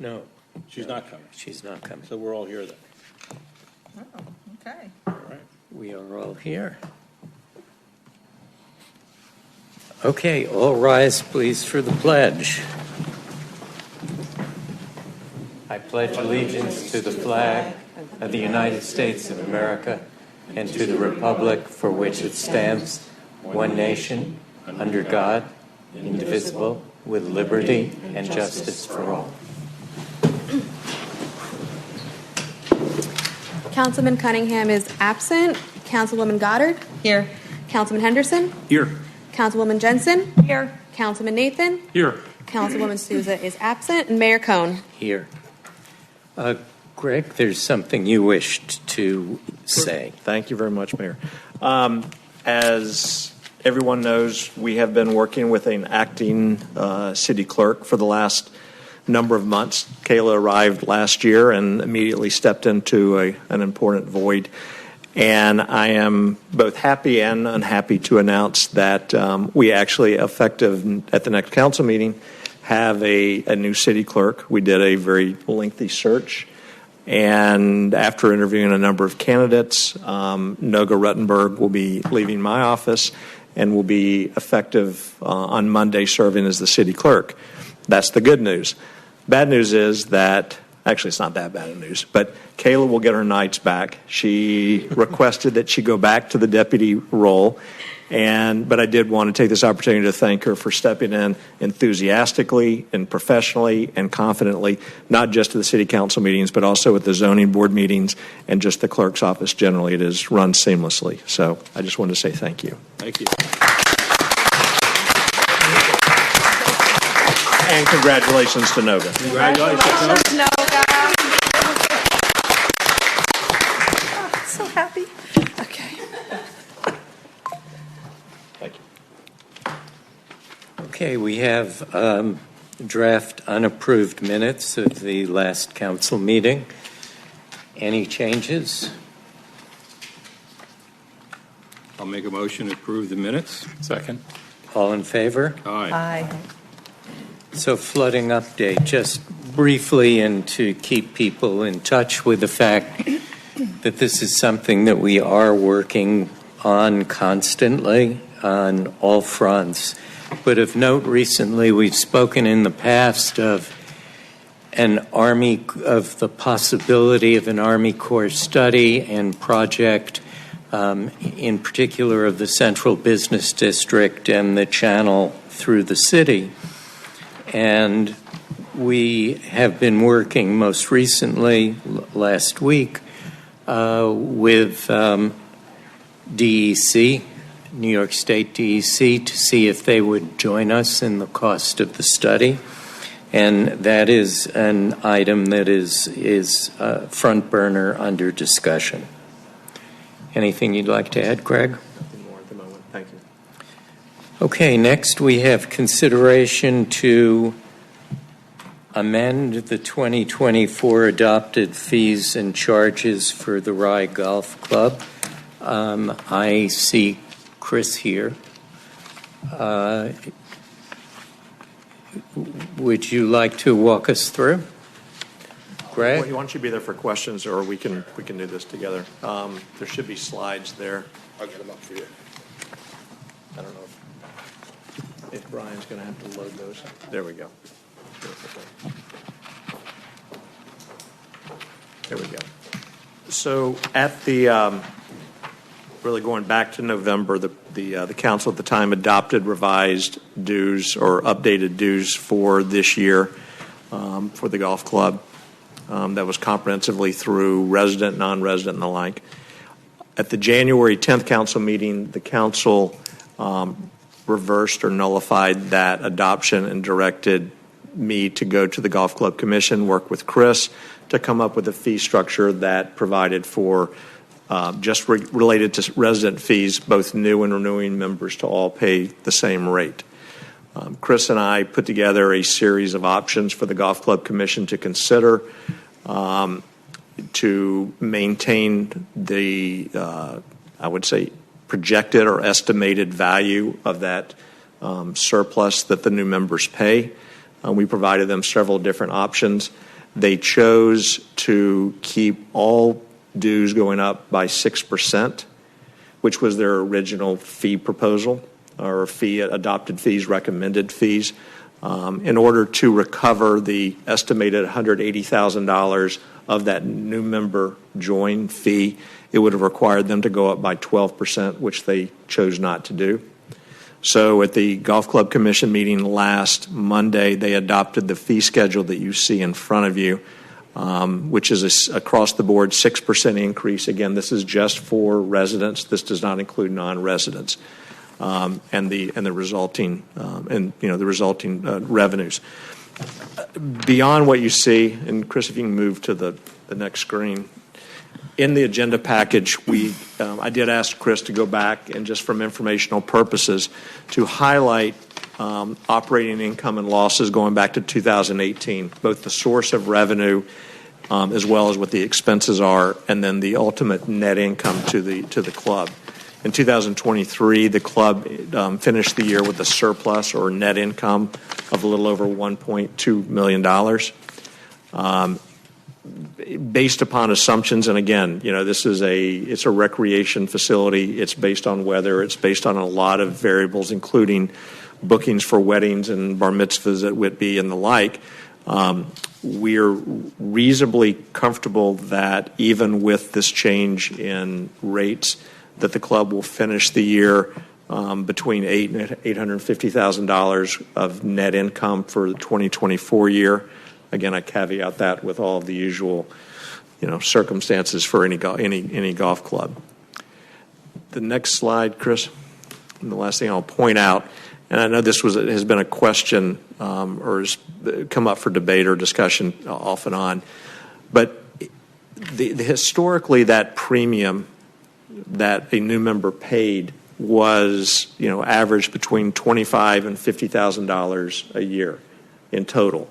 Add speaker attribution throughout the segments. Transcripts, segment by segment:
Speaker 1: No,
Speaker 2: She's not coming.
Speaker 1: she's not coming.
Speaker 2: So we're all here then.
Speaker 3: Oh, okay.
Speaker 2: All right.
Speaker 1: We are all here. Okay, all rise, please, for the pledge. I pledge allegiance to the flag of the United States of America and to the republic for which it stands, one nation, under God, indivisible, with liberty and justice for all.
Speaker 4: Councilman Cunningham is absent. Councilwoman Goddard?
Speaker 3: Here.
Speaker 4: Councilman Henderson?
Speaker 2: Here.
Speaker 4: Councilwoman Jensen?
Speaker 3: Here.
Speaker 4: Councilman Nathan?
Speaker 2: Here.
Speaker 4: Councilwoman Souza is absent. And Mayor Cohn?
Speaker 1: Here. Greg, there's something you wished to say.
Speaker 5: Thank you very much, Mayor. As everyone knows, we have been working with an acting city clerk for the last number of months. Kayla arrived last year and immediately stepped into an important void. And I am both happy and unhappy to announce that we actually, effective at the next council meeting, have a new city clerk. We did a very lengthy search. And after interviewing a number of candidates, Noga Ruttenberg will be leaving my office and will be effective on Monday serving as the city clerk. That's the good news. Bad news is that, actually it's not that bad of news, but Kayla will get her nights back. She requested that she go back to the deputy role, but I did want to take this opportunity to thank her for stepping in enthusiastically and professionally and confidently, not just to the city council meetings, but also at the zoning board meetings and just the clerk's office generally. It is run seamlessly. So I just wanted to say thank you.
Speaker 2: Thank you.
Speaker 5: And congratulations to Noga.
Speaker 2: Congratulations.
Speaker 3: Noga. Oh, so happy. Okay.
Speaker 5: Thank you.
Speaker 1: Okay, we have draft unapproved minutes of the last council meeting. Any changes?
Speaker 2: I'll make a motion to approve the minutes. Second.
Speaker 1: All in favor?
Speaker 2: Aye.
Speaker 3: Aye.
Speaker 1: So flooding update, just briefly, and to keep people in touch with the fact that this is something that we are working on constantly on all fronts. But of note, recently we've spoken in the past of the possibility of an Army Corps study and project, in particular of the Central Business District and the channel through the city. And we have been working most recently, last week, with DEC, New York State DEC, to see if they would join us in the cost of the study. And that is an item that is front burner under discussion. Anything you'd like to add, Greg?
Speaker 5: Nothing more at the moment. Thank you.
Speaker 1: Okay, next we have consideration to amend the 2024 adopted fees and charges for the Rye Golf Club. I see Chris here. Would you like to walk us through? Greg?
Speaker 5: Well, why don't you be there for questions, or we can do this together. There should be slides there.
Speaker 2: I'll get them up for you.
Speaker 5: I don't know if Brian's going to have to load those. There we go. There we go. So at the really going back to November, the council at the time adopted revised dues or updated dues for this year for the golf club. That was comprehensively through resident, non-resident, and the like. At the January 10th council meeting, the council reversed or nullified that adoption and directed me to go to the golf club commission, work with Chris to come up with a fee structure that provided for just related to resident fees, both new and renewing members to all pay the same rate. Chris and I put together a series of options for the golf club commission to consider to maintain the, I would say, projected or estimated value of that surplus that the new members pay. We provided them several different options. They chose to keep all dues going up by 6%, which was their original fee proposal, or adopted fees, recommended fees, in order to recover the estimated $180,000 of that new member join fee. It would have required them to go up by 12%, which they chose not to do. So at the Golf Club Commission meeting last Monday, they adopted the fee schedule that you see in front of you, which is across the board 6% increase. Again, this is just for residents. This does not include non-residents, and the resulting revenues. Beyond what you see, and Chris, if you can move to the next screen. In the agenda package, I did ask Chris to go back and just from informational purposes to highlight operating income and losses going back to 2018, both the source of revenue as well as what the expenses are, and then the ultimate net income to the club. In 2023, the club finished the year with a surplus or net income of a little over $1.2 million. Based upon assumptions, and again, this is it's a recreation facility. It's based on weather. It's based on a lot of variables, including bookings for weddings and bar mitzvahs at Whitby and the like. We're reasonably comfortable that even with this change in rates, that the club will finish the year between $800,000 and $850,000 of net income for the 2024 year. Again, I caveat that with all of the usual, circumstances for any golf club. The next slide, Chris. And the last thing I'll point out, and I know this has been a question or has come up for debate or discussion off and on, but historically that premium that a new member paid was, averaged between $25,000 and $50,000 a year in total.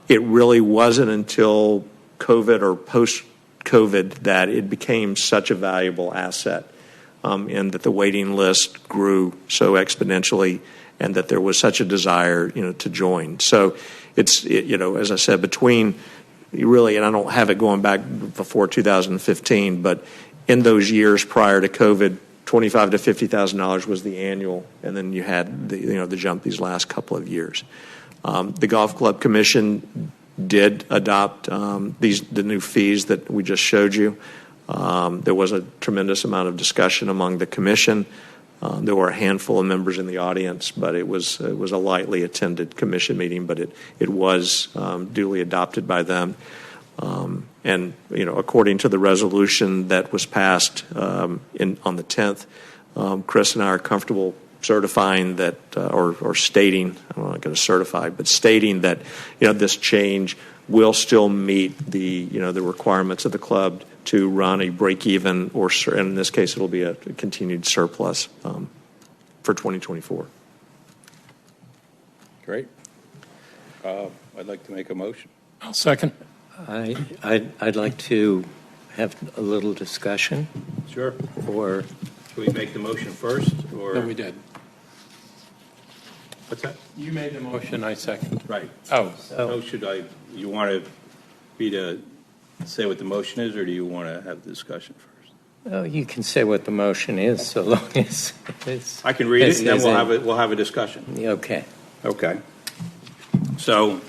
Speaker 5: It really wasn't until COVID or post-COVID that it became such a valuable asset, and that the waiting list grew so exponentially, and that there was such a desire, to join. So it's, as I said, between really, and I don't have it going back before 2015, but in those years prior to COVID, $25,000 to $50,000 was the annual, and then you had the jump these last couple of years. The Golf Club Commission did adopt the new fees that we just showed you. There was a tremendous amount of discussion among the commission. There were a handful of members in the audience, but it was a lightly attended commission meeting, but it was duly adopted by them. And according to the resolution that was passed on the 10th, Chris and I are comfortable certifying that, or stating, I'm not going to certify, but stating that, this change will still meet the requirements of the club to run a break-even, or in this case, it'll be a continued surplus for 2024.
Speaker 2: Great. I'd like to make a motion.
Speaker 6: I'll second.
Speaker 1: I'd like to have a little discussion.
Speaker 2: Sure.
Speaker 1: Or
Speaker 2: Should we make the motion first, or?
Speaker 6: No, we did.
Speaker 2: What's that?
Speaker 6: You made the motion, I second.
Speaker 2: Right.
Speaker 6: Oh.
Speaker 2: So you want me to say what the motion is, or do you want to have the discussion first?
Speaker 1: Oh, you can say what the motion is, so long as it's.
Speaker 2: I can read it, and then we'll have a discussion.
Speaker 1: Okay.
Speaker 2: Okay. So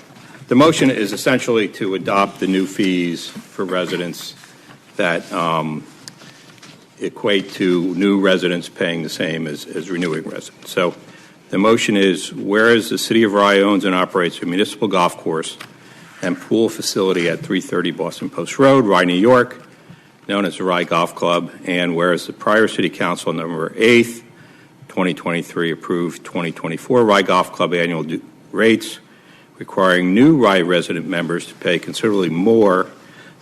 Speaker 2: the motion is essentially to adopt the new fees for residents that equate to new residents paying the same as renewing residents. So the motion is, whereas the City of Rye owns and operates a municipal golf course and pool facility at 330 Boston Post Road, Rye, New York, known as the Rye Golf Club, and whereas the prior City Council on November 8th, 2023 approved 2024 Rye Golf Club annual rates, requiring new Rye resident members to pay considerably more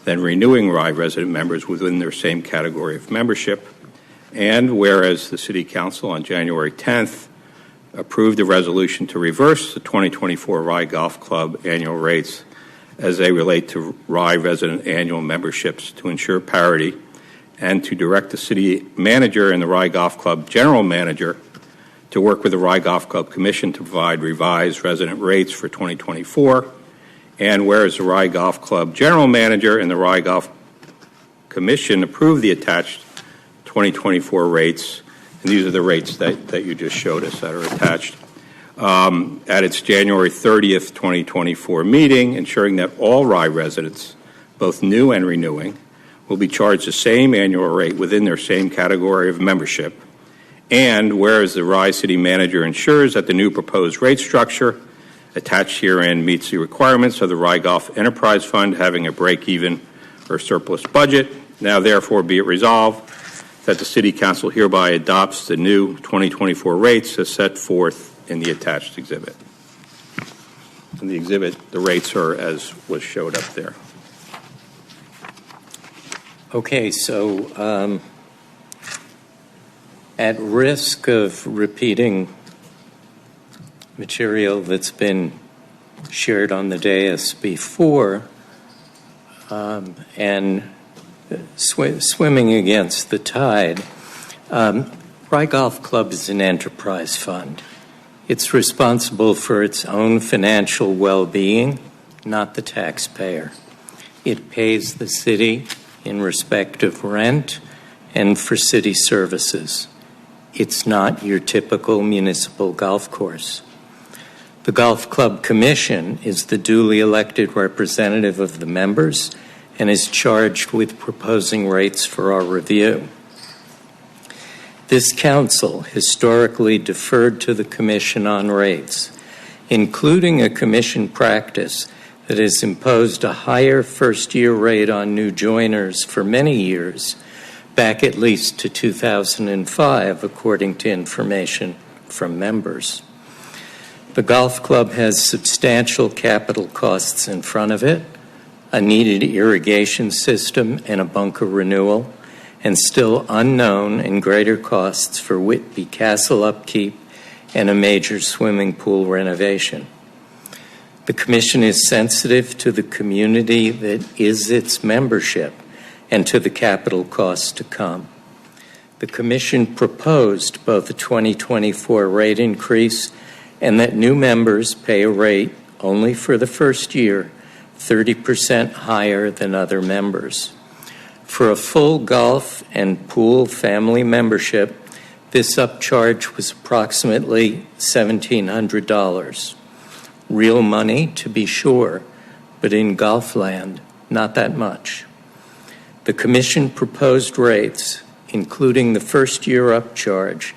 Speaker 2: than renewing Rye resident members within their same category of membership, and whereas the City Council on January 10th approved a resolution to reverse the 2024 Rye Golf Club annual rates as they relate to Rye resident annual memberships to ensure parity, and to direct the city manager and the Rye Golf Club general manager to work with the Rye Golf Club Commission to provide revised resident rates for 2024. And whereas the Rye Golf Club General Manager and the Rye Golf Commission approved the attached 2024 rates, and these are the rates that you just showed us that are attached, at its January 30th, 2024 meeting, ensuring that all Rye residents, both new and renewing, will be charged the same annual rate within their same category of membership. And whereas the Rye City Manager ensures that the new proposed rate structure attached herein meets the requirements of the Rye Golf Enterprise Fund having a break-even or surplus budget, now therefore be it resolved that the City Council hereby adopts the new 2024 rates as set forth in the attached exhibit. In the exhibit, the rates are as was showed up there.
Speaker 1: Okay, so at risk of repeating material that's been shared on the dais before and swimming against the tide, Rye Golf Club is an enterprise fund. It's responsible for its own financial well-being, not the taxpayer. It pays the city in respect of rent and for city services. It's not your typical municipal golf course. The Golf Club Commission is the duly elected representative of the members and is charged with proposing rates for our review. This council historically deferred to the Commission on rates, including a Commission practice that has imposed a higher first-year rate on new joiners for many years, back at least to 2005, according to information from members. The golf club has substantial capital costs in front of it, a needed irrigation system and a bunker renewal, and still unknown and greater costs for Whitby Castle upkeep and a major swimming pool renovation. The Commission is sensitive to the community that is its membership and to the capital costs to come. The Commission proposed both a 2024 rate increase and that new members pay a rate only for the first year 30% higher than other members. For a full golf and pool family membership, this upcharge was approximately $1,700. Real money, to be sure, but in golf land, not that much. The Commission proposed rates, including the first-year upcharge,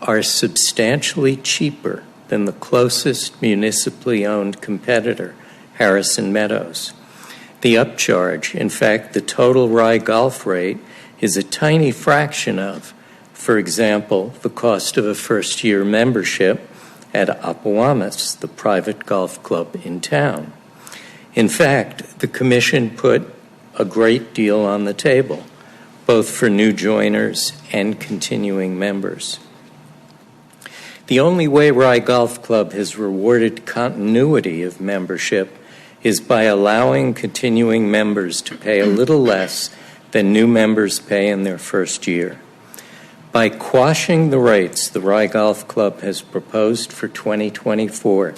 Speaker 1: are substantially cheaper than the closest municipally owned competitor, Harrison Meadows. The upcharge, in fact, the total Rye golf rate, is a tiny fraction of, for example, the cost of a first-year membership at Appowamus, the private golf club in town. In fact, the Commission put a great deal on the table, both for new joiners and continuing members. The only way Rye Golf Club has rewarded continuity of membership is by allowing continuing members to pay a little less than new members pay in their first year. By quashing the rates the Rye Golf Club has proposed for 2024,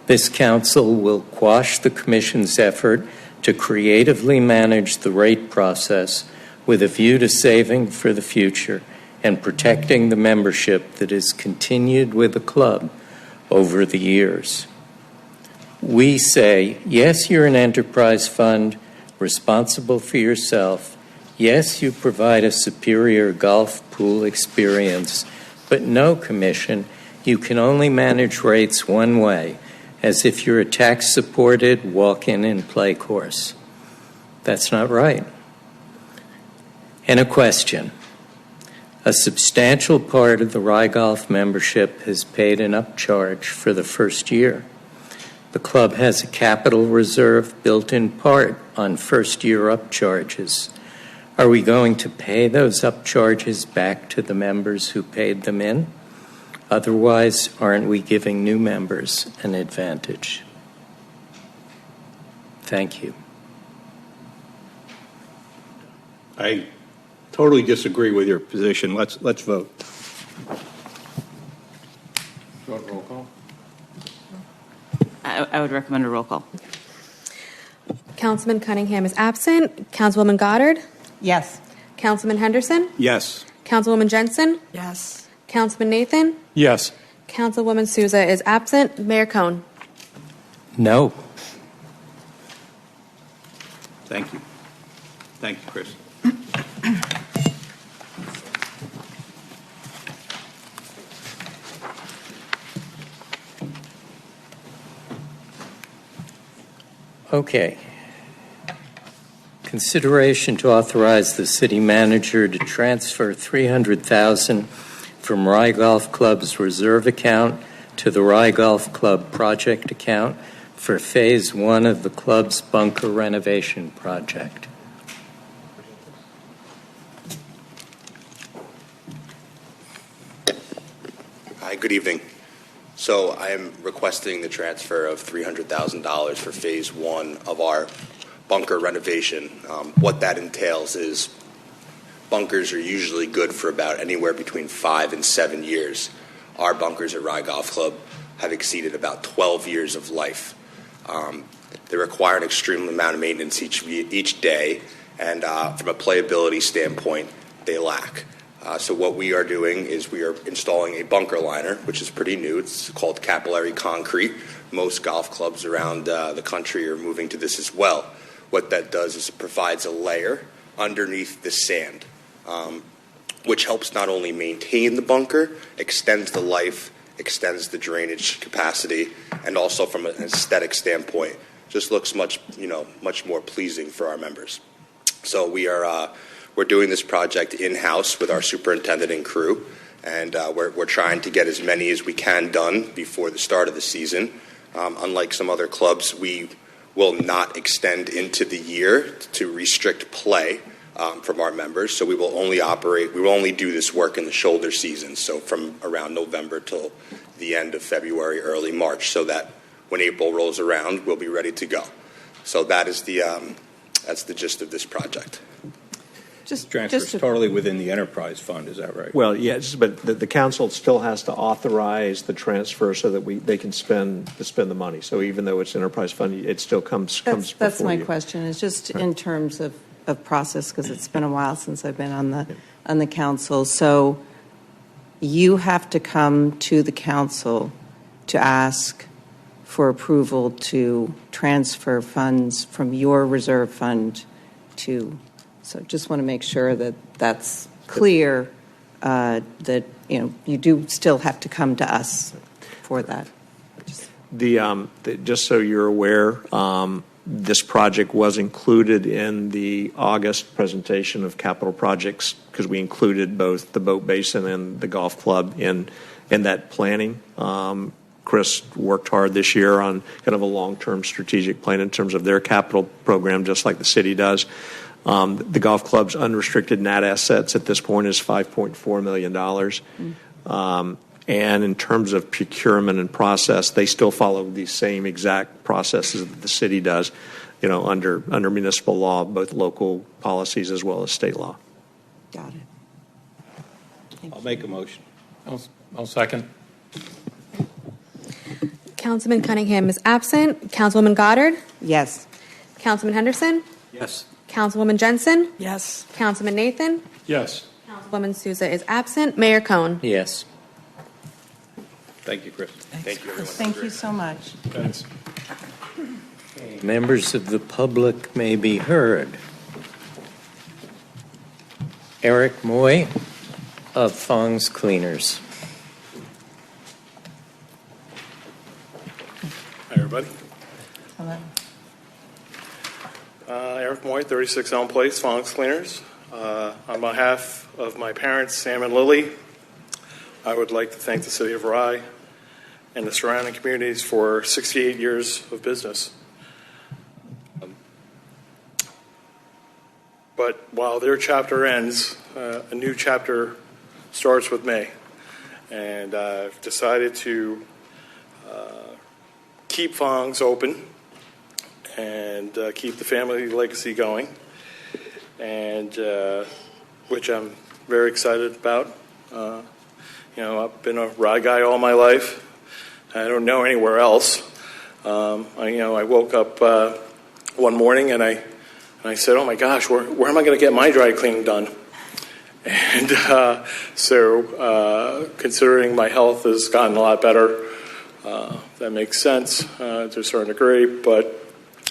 Speaker 1: this council will quash the Commission's effort to creatively manage the rate process with a view to saving for the future and protecting the membership that has continued with the club over the years. We say, yes, you're an enterprise fund, responsible for yourself. Yes, you provide a superior golf pool experience, but no, Commission, you can only manage rates one way, as if you're a tax-supported walk-in and play course. That's not right. And a question. A substantial part of the Rye Golf membership has paid an upcharge for the first year. The club has a capital reserve built in part on first-year upcharges. Are we going to pay those upcharges back to the members who paid them in? Otherwise, aren't we giving new members an advantage? Thank you.
Speaker 2: I totally disagree with your position. Let's vote.
Speaker 7: I would recommend a roll call.
Speaker 4: Councilman Cunningham is absent. Councilwoman Goddard?
Speaker 3: Yes.
Speaker 4: Councilman Henderson?
Speaker 2: Yes.
Speaker 4: Councilwoman Jensen?
Speaker 3: Yes.
Speaker 4: Councilman Nathan?
Speaker 6: Yes.
Speaker 4: Councilwoman Souza is absent. Mayor Cohn?
Speaker 1: No.
Speaker 2: Thank you. Thank you, Chris.
Speaker 1: Okay. Consideration to authorize the city manager to transfer $300,000 from Rye Golf Club's reserve account to the Rye Golf Club project account for Phase 1 of the club's bunker renovation project.
Speaker 8: Hi, good evening. So I am requesting the transfer of $300,000 for Phase 1 of our bunker renovation. What that entails is bunkers are usually good for about anywhere between 5 and 7 years. Our bunkers at Rye Golf Club have exceeded about 12 years of life. They require an extreme amount of maintenance each day, and from a playability standpoint, they lack. So what we are doing is we are installing a bunker liner, which is pretty new. It's called capillary concrete. Most golf clubs around the country are moving to this as well. What that does is it provides a layer underneath the sand, which helps not only maintain the bunker, extends the life, extends the drainage capacity, and also from an aesthetic standpoint, just looks much more pleasing for our members. So we're doing this project in-house with our superintendent and crew, and we're trying to get as many as we can done before the start of the season. Unlike some other clubs, we will not extend into the year to restrict play from our members. So we will only do this work in the shoulder season, so from around November till the end of February, early March, so that when April rolls around, we'll be ready to go. So that's the gist of this project.
Speaker 2: Transfer is totally within the enterprise fund, is that right?
Speaker 5: Well, yes, but the council still has to authorize the transfer so that they can spend the money. So even though it's enterprise fund, it still comes
Speaker 9: That's
Speaker 5: before
Speaker 9: my
Speaker 5: you.
Speaker 9: question, is just in terms of process, because it's been a while since I've been on the council. So you have to come to the council to ask for approval to transfer funds from your reserve fund to. So just want to make sure that that's clear, that you do still have to come to us for that.
Speaker 5: Just so you're aware, this project was included in the August presentation of capital projects because we included both the boat basin and the golf club in that planning. Chris worked hard this year on kind of a long-term strategic plan in terms of their capital program, just like the city does. The golf club's unrestricted net assets at this point is $5.4 million. And in terms of procurement and process, they still follow the same exact processes that the city does, under municipal law, both local policies as well as state law.
Speaker 9: Got it.
Speaker 2: I'll make a motion.
Speaker 6: I'll second.
Speaker 4: Councilman Cunningham is absent. Councilwoman Goddard?
Speaker 9: Yes.
Speaker 4: Councilman Henderson?
Speaker 2: Yes.
Speaker 4: Councilwoman Jensen?
Speaker 3: Yes.
Speaker 4: Councilman Nathan?
Speaker 6: Yes.
Speaker 4: Councilwoman Souza is absent. Mayor Cohn?
Speaker 1: Yes.
Speaker 2: Thank you, Chris.
Speaker 8: Thank you, everyone.
Speaker 9: Thank you so much.
Speaker 6: Thanks.
Speaker 1: Members of the public may be heard. Eric Moy of Fong's Cleaners.
Speaker 10: Hi, everybody.
Speaker 9: Hello.
Speaker 10: Eric Moy, 36 Elm Place, Fong's Cleaners. On behalf of my parents, Sam and Lily, I would like to thank the City of Rye and the surrounding communities for 68 years of business. But while their chapter ends, a new chapter starts with me. And I've decided to keep Fong's open and keep the family legacy going, and which I'm very excited about. I've been a Rye guy all my life. I don't know anywhere else. I woke up one morning and I said, "Oh my gosh, where am I going to get my dry cleaning done?" And so, considering my health has gotten a lot better, that makes sense to a certain degree. But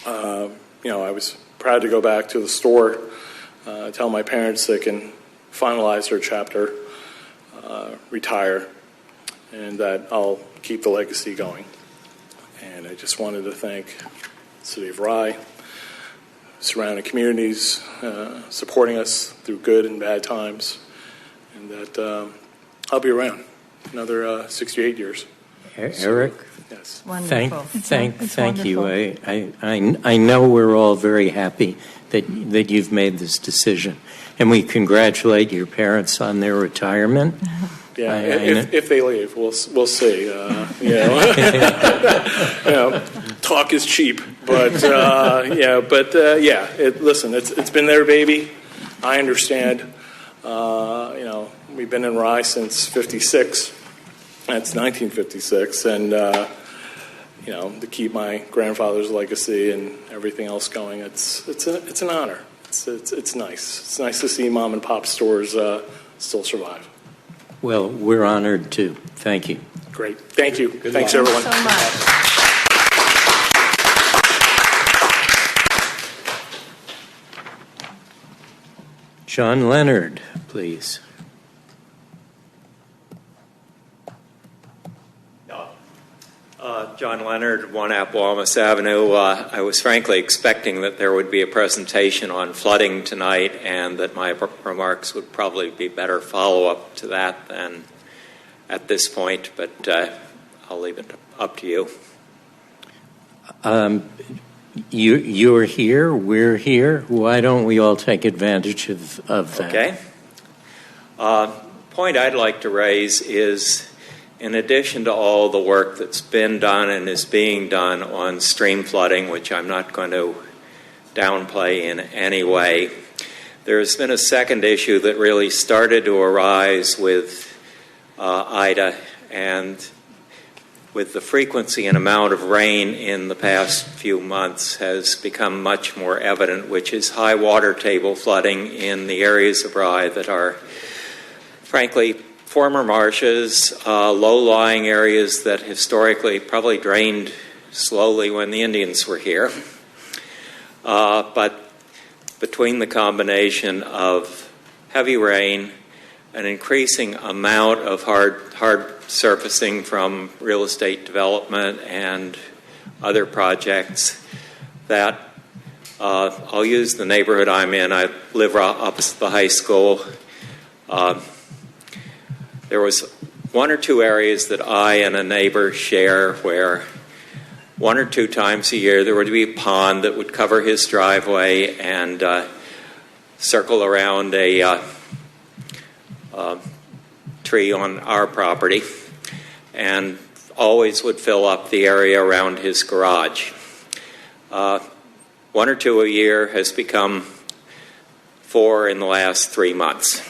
Speaker 10: I was proud to go back to the store, tell my parents they can finalize their chapter, retire, and that I'll keep the legacy going. And I just wanted to thank the City of Rye, surrounding communities, supporting us through good and bad times, and that I'll be around another 68 years.
Speaker 1: Eric?
Speaker 10: Yes.
Speaker 1: Thank you.
Speaker 3: wonderful.
Speaker 1: I know we're all very happy that you've made this decision, and we congratulate your parents on their retirement.
Speaker 10: Yeah, if they leave, we'll see. Talk is cheap, but listen, it's been their baby. I understand. We've been in Rye since '56. That's 1956, and to keep my grandfather's legacy and everything else going, it's an honor. It's nice. It's nice to see mom and pop stores still survive.
Speaker 1: Well, we're honored too. Thank you.
Speaker 10: Great. Thank you. Thanks, everyone.
Speaker 3: So much.
Speaker 1: John Leonard, please.
Speaker 7: John Leonard, 1 Appalachian Avenue. I was frankly expecting that there would be a presentation on flooding tonight and that my remarks would probably be better follow-up to that than at this point, but I'll leave it up to you.
Speaker 1: You're here, we're here. Why don't we all take advantage of that?
Speaker 7: Okay. Point I'd like to raise is, in addition to all the work that's been done and is being done on stream flooding, which I'm not going to downplay in any way, there's been a second issue that really started to arise with Ida, and with the frequency and amount of rain in the past few months has become much more evident, which is high water table flooding in the areas of Rye that are, frankly, former marshes, low-lying areas that historically probably drained slowly when the Indians were here. But between the combination of heavy rain, an increasing amount of hard surfacing from real estate development and other projects, that I'll use the neighborhood I'm in. I live opposite the high school. There was one or two areas that I and a neighbor share where 1 or 2 times a year there would be a pond that would cover his driveway and circle around a tree on our property, and always would fill up the area around his garage. 1 or 2 a year has become 4 in the last 3 months.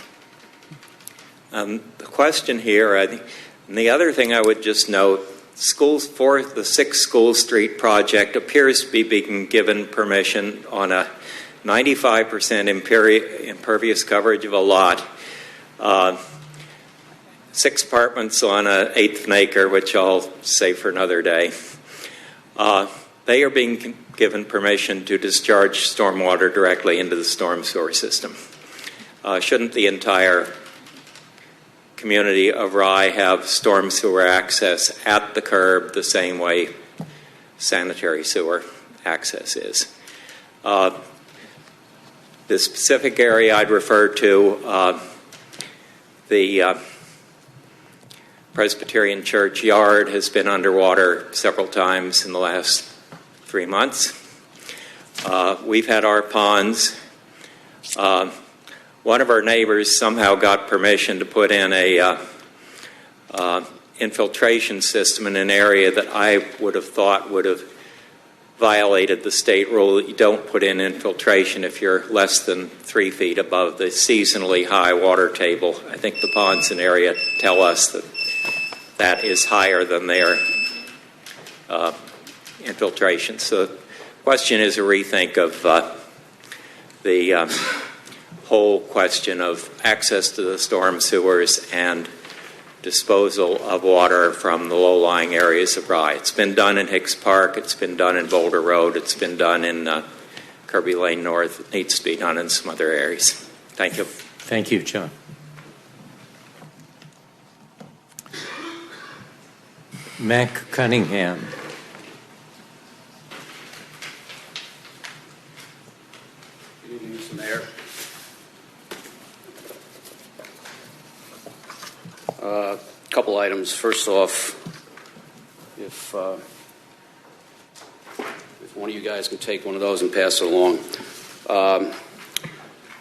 Speaker 7: The question here, and the other thing I would just note, the 6 School Street project appears to be being given permission on a 95% impervious coverage of a lot. 6 apartments on an 1/8 of an acre, which I'll save for another day. They are being given permission to discharge stormwater directly into the storm sewer system. Shouldn't the entire community of Rye have storm sewer access at the curb the same way sanitary sewer access is? The specific area I'd refer to, the Presbyterian Church yard has been underwater several times in the last 3 months. We've had our ponds. One of our neighbors somehow got permission to put in a infiltration system in an area that I would have thought would have violated the state rule that you don't put in infiltration if you're less than 3 feet above the seasonally high water table. I think the ponds in area tell us that that is higher than their infiltration. So the question is a rethink of the whole question of access to the storm sewers and disposal of water from the low-lying areas of Rye. It's been done in Hicks Park. It's been done in Boulder Road. It's been done in Kirby Lane North. It needs to be done in some other areas. Thank you.
Speaker 1: Thank you, John. Mac Cunningham.
Speaker 11: Good evening, Mr. Mayor. A couple items. First off, if one of you guys can take one of those and pass it along.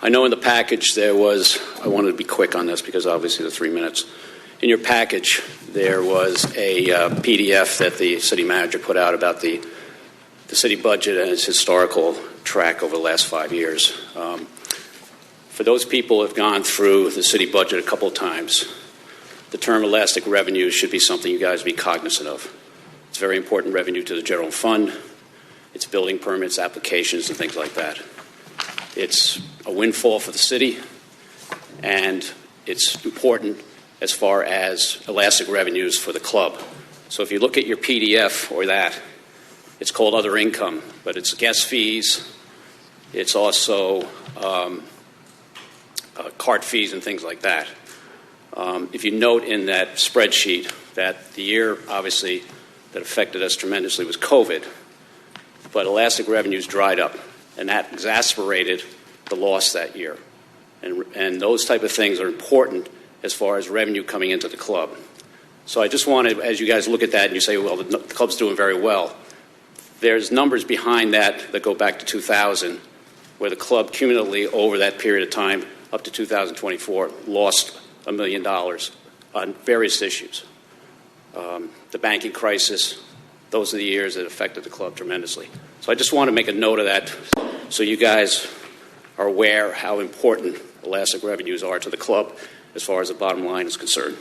Speaker 11: I know in the package there was, I wanted to be quick on this because obviously the 3 minutes. In your package, there was a PDF that the city manager put out about the city budget and its historical track over the last 5 years. For those people who have gone through the city budget a couple of times, the term elastic revenue should be something you guys be cognizant of. It's very important revenue to the general fund. It's building permits, applications, and things like that. It's a windfall for the city, and it's important as far as elastic revenues for the club. So if you look at your PDF or that, it's called other income, but it's guest fees, it's also cart fees and things like that. If you note in that spreadsheet that the year, obviously, that affected us tremendously was COVID, but elastic revenues dried up, and that exacerbated the loss that year. And those type of things are important as far as revenue coming into the club. So I just wanted, as you guys look at that and you say, well, the club's doing very well, there's numbers behind that that go back to 2000, where the club cumulatively over that period of time, up to 2024, lost $1 million on various issues. The banking crisis, those are the years that affected the club tremendously. So I just want to make a note of that so you guys are aware how important elastic revenues are to the club as far as the bottom line is concerned.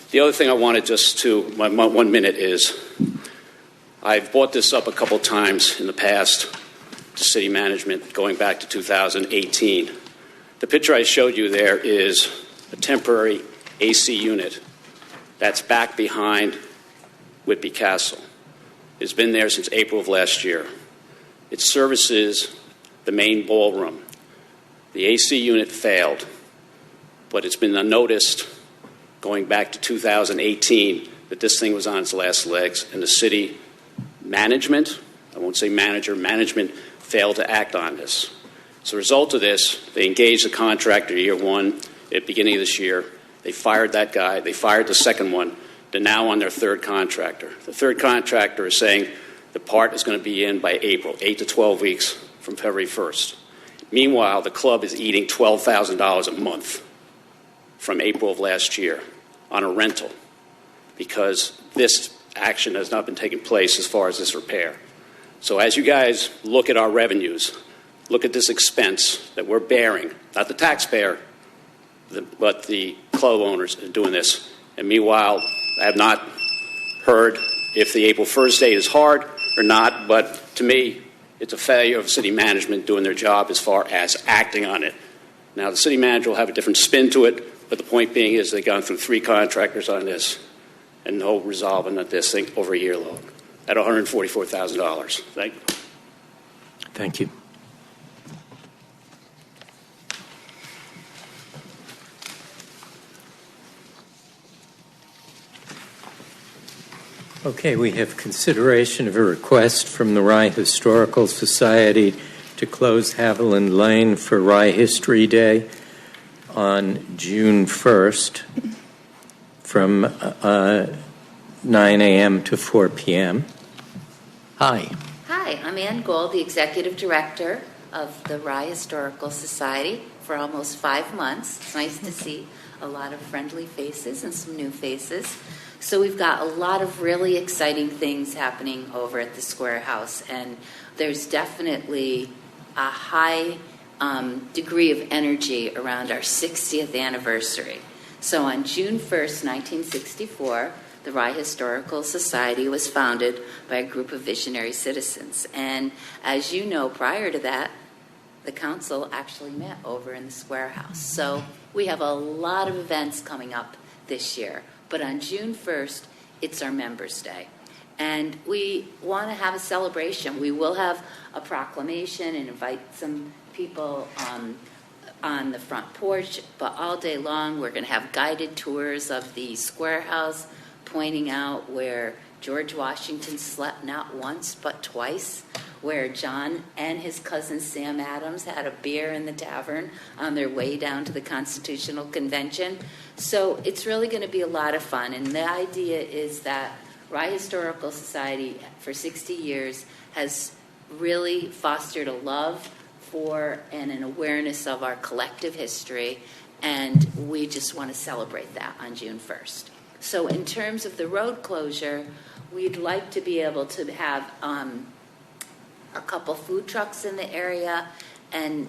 Speaker 11: The other thing I wanted just to, my 1 minute is, I've brought this up a couple times in the past to city management going back to 2018. The picture I showed you there is a temporary AC unit that's back behind Whitby Castle. It's been there since April of last year. It services the main ballroom. The AC unit failed, but it's been unnoticed going back to 2018 that this thing was on its last legs, and the city management, I won't say manager, management failed to act on this. As a result of this, they engaged the contractor year one at the beginning of this year. They fired that guy. They fired the second one. They're now on their third contractor. The third contractor is saying the part is going to be in by April, 8 to 12 weeks from February 1st. Meanwhile, the club is eating $12,000 a month from April of last year on a rental because this action has not been taking place as far as this repair. So as you guys look at our revenues, look at this expense that we're bearing, not the taxpayer, but the club owners are doing this. And meanwhile, I have not heard if the April 1st date is hard or not, but to me, it's a failure of city management doing their job as far as acting on it. Now, the city manager will have a different spin to it, but the point being is they've gone through 3 contractors on this and no resolving of this thing over a year long at $144,000. Thank you.
Speaker 1: Thank you. Okay, we have consideration of a request from the Rye Historical Society to close Haviland Lane for Rye History Day on June 1st from 9 a.m. to 4 p.m. Hi.
Speaker 12: Hi, I'm Ann Gold, the Executive Director of the Rye Historical Society for almost 5 months. It's nice to see a lot of friendly faces and some new faces. So we've got a lot of really exciting things happening over at the Square House, and there's definitely a high degree of energy around our 60th anniversary. So on June 1st, 1964, the Rye Historical Society was founded by a group of visionary citizens. And as you know, prior to that, the council actually met over in the Square House. So we have a lot of events coming up this year. But on June 1st, it's our Members' Day. And we want to have a celebration. We will have a proclamation and invite some people on the front porch, but all day long we're going to have guided tours of the Square House, pointing out where George Washington slept not once but twice, where John and his cousin Sam Adams had a beer in the tavern on their way down to the Constitutional Convention. So it's really going to be a lot of fun, and the idea is that Rye Historical Society for 60 years has really fostered a love for and an awareness of our collective history, and we just want to celebrate that on June 1st. So in terms of the road closure, we'd like to be able to have a couple food trucks in the area and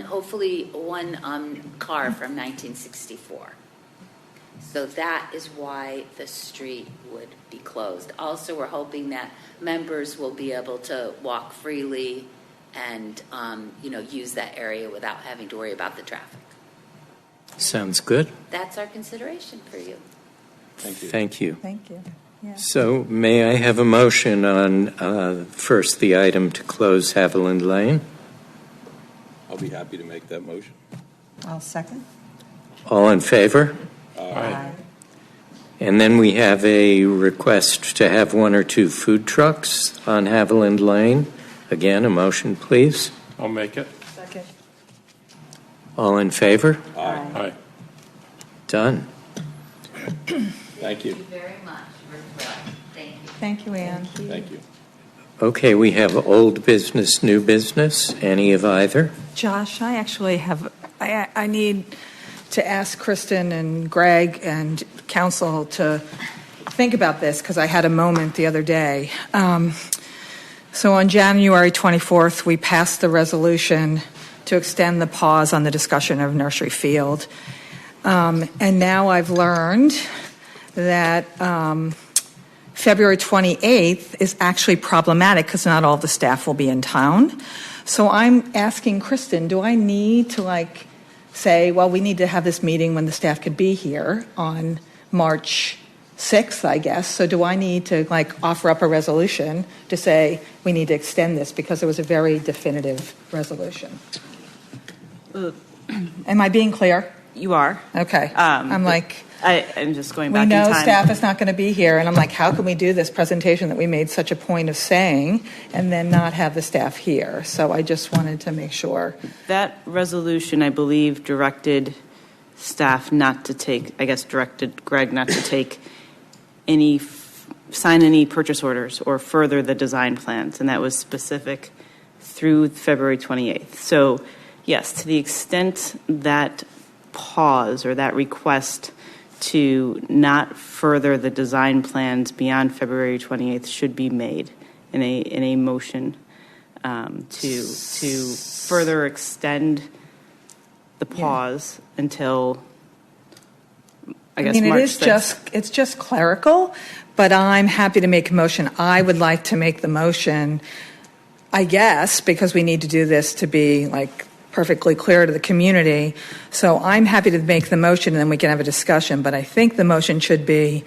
Speaker 12: hopefully one car from 1964. So that is why the street would be closed. Also, we're hoping that members will be able to walk freely and use that area without having to worry about the traffic.
Speaker 1: Sounds good.
Speaker 12: That's our consideration for you.
Speaker 2: Thank you.
Speaker 1: Thank you.
Speaker 3: Thank you. Yeah.
Speaker 1: So may I have a motion on first the item to close Haviland Lane?
Speaker 2: I'll be happy to make that motion.
Speaker 3: I'll second.
Speaker 1: All in favor?
Speaker 3: Aye.
Speaker 1: And then we have a request to have one or two food trucks on Haviland Lane. Again, a motion, please.
Speaker 6: I'll make it.
Speaker 3: Second.
Speaker 1: All in favor?
Speaker 6: Aye.
Speaker 1: Done.
Speaker 2: Thank you.
Speaker 12: Thank you very much. We're thrilled. Thank you.
Speaker 3: Thank you, Ann.
Speaker 2: Thank you.
Speaker 1: Okay, we have old business, new business. Any of either?
Speaker 3: Josh, I actually have, I need to ask Kristen and Greg and council to think about this because I had a moment the other day. So on January 24th, we passed the resolution to extend the pause on the discussion of Nursery Field. And now I've learned that February 28th is actually problematic because not all the staff will be in town. So I'm asking Kristen, do I need to say, well, we need to have this meeting when the staff could be here on March 6th, I guess. So do I need to offer up a resolution to say we need to extend this because it was a very definitive resolution? Am I being clear?
Speaker 13: You are.
Speaker 3: Okay.
Speaker 13: I'm just going back
Speaker 3: we
Speaker 13: in
Speaker 3: know
Speaker 13: time.
Speaker 3: Staff is not going to be here, and I'm like, how can we do this presentation that we made such a point of saying and then not have the staff here? So I just wanted to make sure.
Speaker 13: That resolution, I believe, directed staff not to take, directed Greg not to take sign any purchase orders or further the design plans, and that was specific through February 28th. So, yes, to the extent that pause or that request to not further the design plans beyond February 28th should be made in a motion to further extend the pause until March 6th.
Speaker 3: It's just clerical, but I'm happy to make a motion. I would like to make the motion, I guess, because we need to do this to be perfectly clear to the community. So I'm happy to make the motion and then we can have a discussion. But I think the motion should be,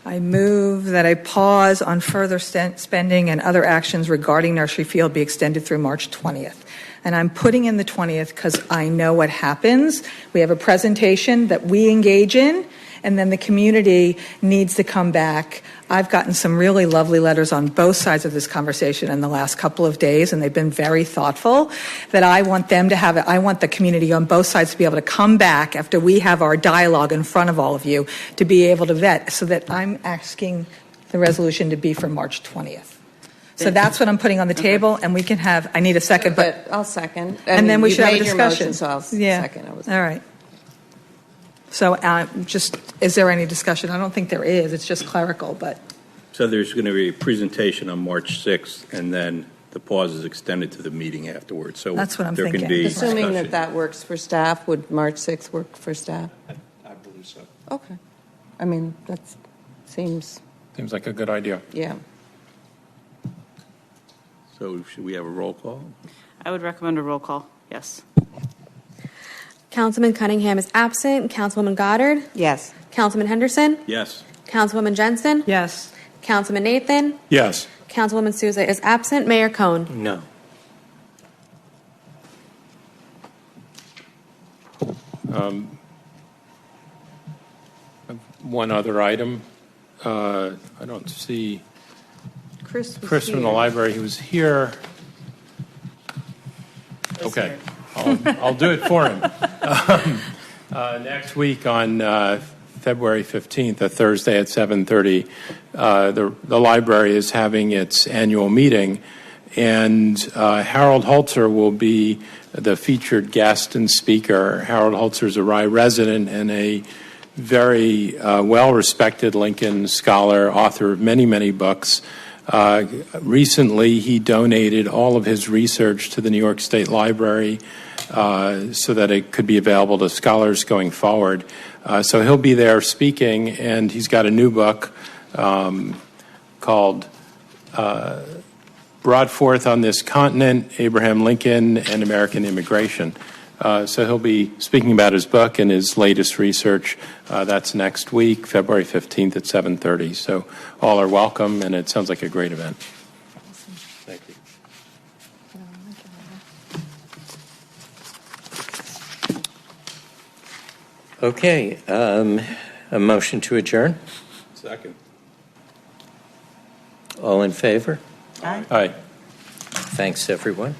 Speaker 3: I move that a pause on further spending and other actions regarding Nursery Field be extended through March 20th. And I'm putting in the 20th because I know what happens. We have a presentation that we engage in, and then the community needs to come back. I've gotten some really lovely letters on both sides of this conversation in the last couple of days, and they've been very thoughtful. That I want them to have it. I want the community on both sides to be able to come back after we have our dialogue in front of all of you to be able to vet. So that I'm asking the resolution to be for March 20th. So that's what I'm putting on the table, and we can have. I need a second, but
Speaker 9: I'll second.
Speaker 3: And then we should have a
Speaker 9: made your
Speaker 3: discussion.
Speaker 9: motion, so I'll second.
Speaker 3: All right. So is there any discussion? I don't think there is. It's just clerical, but.
Speaker 2: So there's going to be a presentation on March 6th, and then the pause is extended to the meeting afterwards. So
Speaker 3: that's what I'm
Speaker 2: there
Speaker 3: thinking.
Speaker 2: Can be
Speaker 9: Assuming
Speaker 2: discussion.
Speaker 9: that works for staff, would March 6th work for staff?
Speaker 2: I believe so.
Speaker 9: Okay. I mean, that's Seems,
Speaker 6: Seems like a good idea.
Speaker 9: yeah.
Speaker 2: So should we have a roll call?
Speaker 13: I would recommend a roll call, yes.
Speaker 4: Councilman Cunningham is absent. Councilwoman Goddard.
Speaker 9: Yes.
Speaker 4: Councilman Henderson.
Speaker 2: Yes.
Speaker 4: Councilwoman Jensen.
Speaker 3: Yes.
Speaker 4: Councilman Nathan.
Speaker 6: Yes.
Speaker 4: Councilwoman Souza is absent. Mayor Cohn.
Speaker 1: No.
Speaker 6: One other item. I don't see
Speaker 9: Chris was
Speaker 6: Chris from the
Speaker 9: here.
Speaker 6: library. He was here. Okay. I'll do it for him. Next week on February 15th, a Thursday at 7:30, the library is having its annual meeting, and Harold Holzer will be the featured guest and speaker. Harold Holzer is a Rye resident and a very well-respected Lincoln scholar, author of many, many books. Recently, he donated all of his research to the New York State Library so that it could be available to scholars going forward. So he'll be there speaking, and he's got a new book called Brought Forth on This Continent, Abraham Lincoln and American Immigration. So he'll be speaking about his book and his latest research. That's next week, February 15th at 7:30. So all are welcome, and it sounds like a great event. Thank you.
Speaker 1: Okay, a motion to adjourn?
Speaker 2: Second.
Speaker 1: All in favor?
Speaker 6: Aye.
Speaker 1: Thanks, everyone.